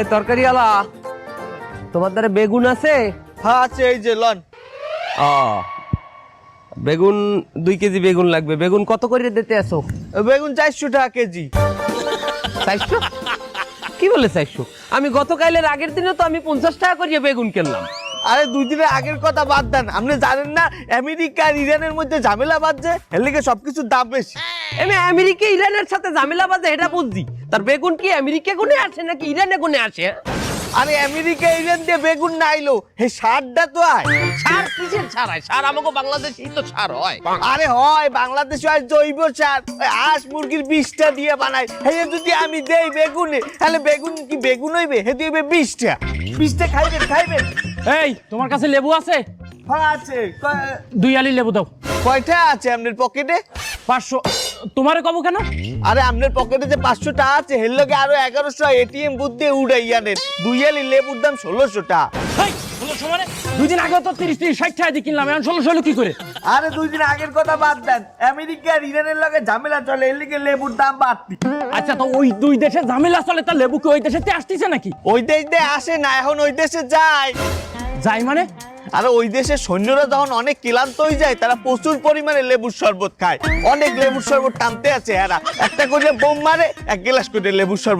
তরকারি আলা তোমার দ্বারা বেগুন আছে? হ্যাঁ আছে, এই যে লন। বেগুন 2 কেজি বেগুন লাগবে। বেগুন কত করে দিতে আসো? বেগুন 400 টাকা কেজি। 400? কি বলে 400? আমি গতকালের আগের দিনে তো আমি 50 টাকা করে বেগুন কিনলাম। আরে 2 দিনের আগের কথা বাদ দেন, আপনি জানেন না আমেরিকা আর ইরানের মধ্যে ঝামেলা বাজছে, এর লিগে সবকিছুর দাম বেশি। আমি আমেরিকা ইরানের সাথে ঝামেলা বাজে এটা বুঝছি, তার বেগুন কি আমেরিকা গুনে আসে নাকি ইরানে গুনে আসে? আরে আমেরিকা ইরান দিয়ে বেগুন না আইলো, হে সারটা তো আয়। সার কিসের সার হয়? সার আমাকে বাংলাদেশেই তো সার হয়। আরে হয়, বাংলাদেশে হয় জৈব সার, ওই হাঁস মুরগির বিষটা দিয়ে বানায়। হে যদি আমি দেই বেগুনে, তাহলে বেগুন কি বেগুন হইবে? হে দিবে বিষটা। বিষটা খাইবেন খাইবেন। এই তোমার কাছে লেবু আছে? হ্যাঁ আছে। 2 আলি লেবু দাও। কয়টা আছে আপনার পকেটে? 500। তোমারে কব কেন? আরে আপনার পকেটে যে 500 টাকা আছে, হের লগে আরো 1100 এটিএম বুথ দিয়ে উড়াইয়া নেন। 2 আলি লেবুর দাম 1600 টাকা। এই 1600 মানে 2 দিন আগে তো 30-60 টাকা দিয়ে কিনলাম, এখন 1600 হলো কি করে? আরে 2 দিন আগের কথা বাদ দেন, আমেরিকা আর ইরানের লগে ঝামেলা চলে, এর লিগে লেবুর দাম বাড়তি। আচ্ছা, তো ওই 2 দেশে ঝামেলা চলে, তা লেবু কি ওই দেশেতে আসতেছে নাকি? ওই দেশ দিয়ে আসে না, এখন ওই দেশে যায়। যাই মানে? আরে ওই দেশের সৈন্যরা যখন অনেক ক্লান্ত হয়ে যায়, তারা প্রচুর পরিমাণে লেবুর শরবত খায়। অনেক লেবুর শরবত টানতে আছে এরা, একটা করে বোম মারে, 1 গ্লাস করে লেবুর শরবত।